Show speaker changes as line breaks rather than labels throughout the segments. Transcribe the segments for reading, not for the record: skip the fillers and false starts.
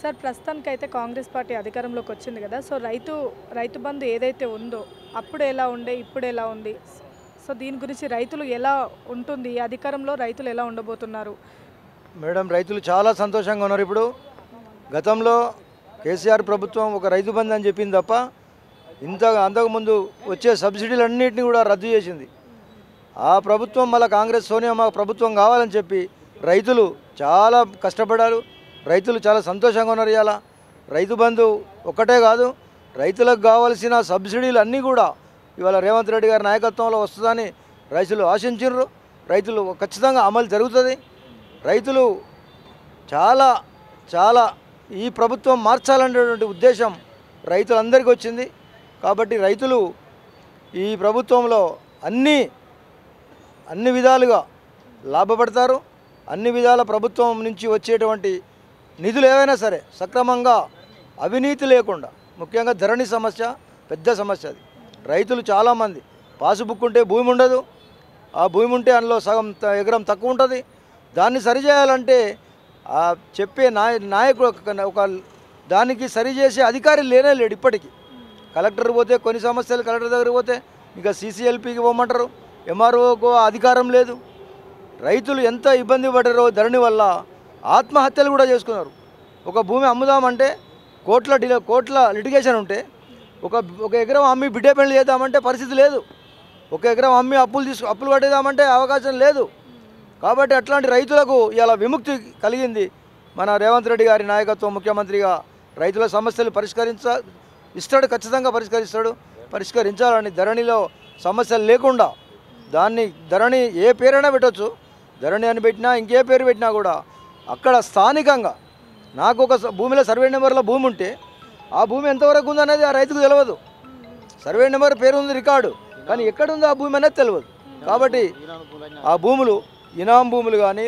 Sir ప్రస్తుతానికైతే Congress party అధికారంలోకి వచ్చింది కదా, సో రైతు బంధు ఏదైతే ఉందో అప్పుడు ఎలా ఉండే ఇప్పుడు ఎలా ఉంది, సో దీని గురించి రైతులు ఎలా ఉంటుంది, ఈ అధికారంలో రైతులు ఎలా ఉండబోతున్నారు?
మేడం, రైతులు చాలా సంతోషంగా ఉన్నారు. ఇప్పుడు గతంలో కేసీఆర్ ప్రభుత్వం ఒక రైతు బంధు అని చెప్పింది తప్ప అంతకుముందు వచ్చే సబ్సిడీలన్నింటినీ కూడా రద్దు చేసింది. ఆ ప్రభుత్వం మళ్ళీ కాంగ్రెస్ సోనియా ప్రభుత్వం కావాలని చెప్పి రైతులు చాలా కష్టపడారు. రైతులు చాలా సంతోషంగా ఉన్నారు. ఇవాళ రైతు బంధు ఒక్కటే కాదు, రైతులకు కావాల్సిన సబ్సిడీలు అన్నీ కూడా ఇవాళ రేవంత్ రెడ్డి గారి నాయకత్వంలో వస్తుందని రైతులు ఆశించారు. రైతులు ఖచ్చితంగా అమలు జరుగుతుంది. రైతులు చాలా చాలా ఈ ప్రభుత్వం మార్చాలనేటువంటి ఉద్దేశం రైతులందరికీ వచ్చింది. కాబట్టి రైతులు ఈ ప్రభుత్వంలో అన్ని విధాలుగా లాభపడతారు. అన్ని విధాల ప్రభుత్వం నుంచి వచ్చేటువంటి నిధులు ఏవైనా సరే సక్రమంగా, అవినీతి లేకుండా, ముఖ్యంగా ధరణి సమస్య పెద్ద సమస్య. అది రైతులు చాలామంది పాసుబుక్ ఉంటే భూమి ఉండదు, ఆ భూమి ఉంటే అందులో సగం ఎకరం తక్కువ ఉంటుంది. దాన్ని సరిచేయాలంటే చెప్పే నాయకుడు ఒక దానికి సరిచేసే అధికారి లేడు ఇప్పటికీ. కలెక్టర్ పోతే కొన్ని సమస్యలు కలెక్టర్ దగ్గరికి పోతే ఇంకా CCLPకి పోమంటారు, MROకు అధికారం లేదు. రైతులు ఎంత ఇబ్బంది పడ్డారో ధరణి వల్ల ఆత్మహత్యలు కూడా చేసుకున్నారు. ఒక భూమి అమ్ముదామంటే కోట్ల లిటిగేషన్ ఉంటే ఒక ఎకరం అమ్మి బిడ్డ పెళ్లి చేద్దామంటే పరిస్థితి లేదు. ఒక ఎకరం అమ్మి అప్పులు కట్టేద్దామంటే అవకాశం లేదు. కాబట్టి అట్లాంటి రైతులకు ఇలా విముక్తి కలిగింది. మన రేవంత్ రెడ్డి గారి నాయకత్వం ముఖ్యమంత్రిగా రైతుల సమస్యలు ఇస్తాడు, ఖచ్చితంగా పరిష్కరించాలని. ధరణిలో సమస్యలు లేకుండా ధరణి ఏ పేరైనా పెట్టవచ్చు. ధరణి అని పెట్టినా ఇంకే పేరు పెట్టినా కూడా అక్కడ స్థానికంగా నాకు ఒక భూమిలో సర్వే నెంబర్లో భూమి ఉంటే ఆ భూమి ఎంతవరకు ఉందనేది ఆ రైతుకు తెలియదు. సర్వే నెంబర్ పేరు ఉంది రికార్డు, కానీ ఎక్కడుందో ఆ భూమి అనేది తెలియదు. కాబట్టి ఆ భూములు ఇనాం భూములు కానీ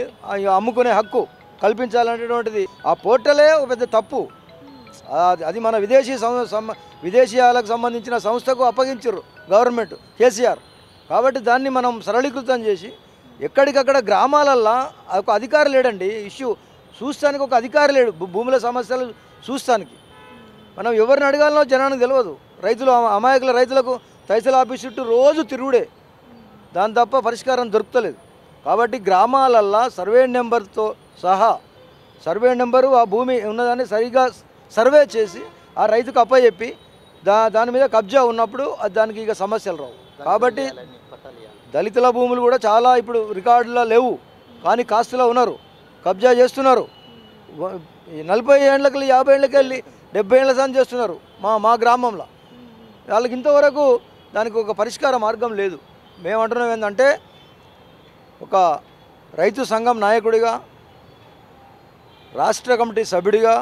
అమ్ముకునే హక్కు కల్పించాలనేటువంటిది ఆ పోర్టలే ఒక పెద్ద తప్పు. అది మన విదేశీయాలకు సంబంధించిన సంస్థకు అప్పగించారు గవర్నమెంట్ కేసీఆర్. కాబట్టి దాన్ని మనం సరళీకృతం చేసి ఎక్కడికక్కడ గ్రామాలల్లో ఒక అధికారి లేడండి. ఇష్యూ చూస్తానికి ఒక అధికారి లేడు. భూముల సమస్యలు చూస్తానికి మనం ఎవరిని అడగాలనో జనానికి తెలియదు. అమాయకుల రైతులకు తహసీల్ ఆఫీస్ చుట్టూ రోజు తిరుగుడే, దాని తప్ప పరిష్కారం దొరుకుతలేదు. కాబట్టి గ్రామాలల్లో సర్వే నెంబర్తో సహా సర్వే నెంబరు ఆ భూమి ఉన్నదాన్ని సరిగా సర్వే చేసి ఆ రైతుకు అప్పచెప్పి దాని మీద కబ్జా ఉన్నప్పుడు దానికి ఇక సమస్యలు రావు. కాబట్టి దళితుల భూములు కూడా చాలా ఇప్పుడు రికార్డులో లేవు, కానీ కాస్తులో ఉన్నారు, కబ్జా చేస్తున్నారు. 40 ఏళ్ళకి 50 ఏళ్ళకి వెళ్ళి 70 ఏళ్ళ సార్లు చేస్తున్నారు మా గ్రామంలో. వాళ్ళకి ఇంతవరకు దానికి ఒక పరిష్కార మార్గం లేదు. మేమంటున్నాం ఏంటంటే, ఒక రైతు సంఘం నాయకుడిగా, రాష్ట్ర కమిటీ సభ్యుడిగా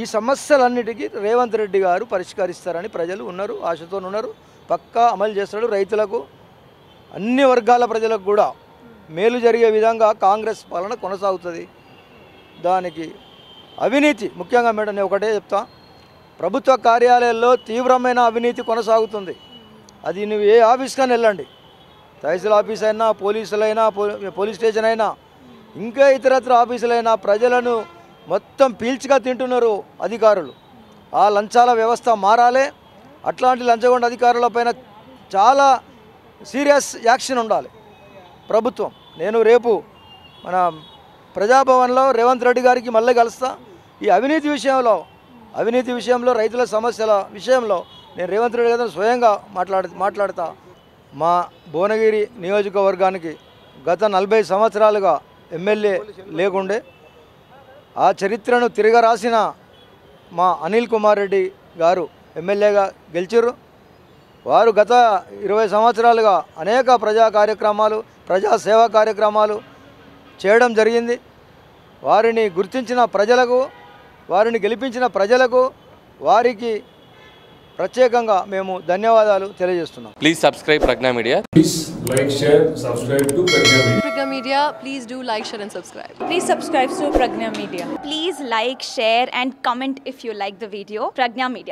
ఈ సమస్యలన్నిటికీ రేవంత్ రెడ్డి గారు పరిష్కరిస్తారని ప్రజలు ఉన్నారు, ఆశతో ఉన్నారు. పక్కా అమలు చేస్తాడు. రైతులకు, అన్ని వర్గాల ప్రజలకు కూడా మేలు జరిగే విధంగా కాంగ్రెస్ పాలన కొనసాగుతుంది. దానికి అవినీతి ముఖ్యంగా మేడం, నేను ఒకటే చెప్తా, ప్రభుత్వ కార్యాలయాల్లో తీవ్రమైన అవినీతి కొనసాగుతుంది. అది నువ్వు ఏ ఆఫీస్కైనా వెళ్ళండి, తహసీల్ ఆఫీస్ అయినా, పోలీసులైనా, పోలీస్ స్టేషన్ అయినా, ఇంకా ఇతరత్ర ఆఫీసులైనా ప్రజలను మొత్తం పీల్చిగా తింటున్నారు అధికారులు. ఆ లంచాల వ్యవస్థ మారాలి. అట్లాంటి లంచగొండ అధికారులపైన చాలా సీరియస్ యాక్షన్ ఉండాలి ప్రభుత్వం. నేను రేపు మన ప్రజాభవన్లో రేవంత్ రెడ్డి గారికి మళ్ళీ కలుస్తా. ఈ అవినీతి విషయంలో రైతుల సమస్యల విషయంలో నేను రేవంత్ రెడ్డి గారితో స్వయంగా మాట్లాడతా. మా భువనగిరి నియోజకవర్గానికి గత 40 సంవత్సరాలుగా ఎమ్మెల్యే లేకుండే, ఆ చరిత్రను తిరగరాసిన మా అనిల్ కుమార్ రెడ్డి గారు ఎమ్మెల్యేగా గెలిచారు. వారు గత 20 సంవత్సరాలుగా అనేక ప్రజా కార్యక్రమాలు, ప్రజాసేవా కార్యక్రమాలు చేయడం జరిగింది. వారిని గుర్తించిన ప్రజలకు, వారిని గెలిపించిన ప్రజలకు, వారికి ప్రత్యేకంగా మేము ధన్యవాదాలు తెలియజేస్తున్నాం.
Please subscribe Pragna media.
Please like, share, subscribe to Pragya Media.
Pragya Media, please do like, share and subscribe.
Please subscribe to Pragya Media. Please like, share and comment if you like the video. Pragya Media.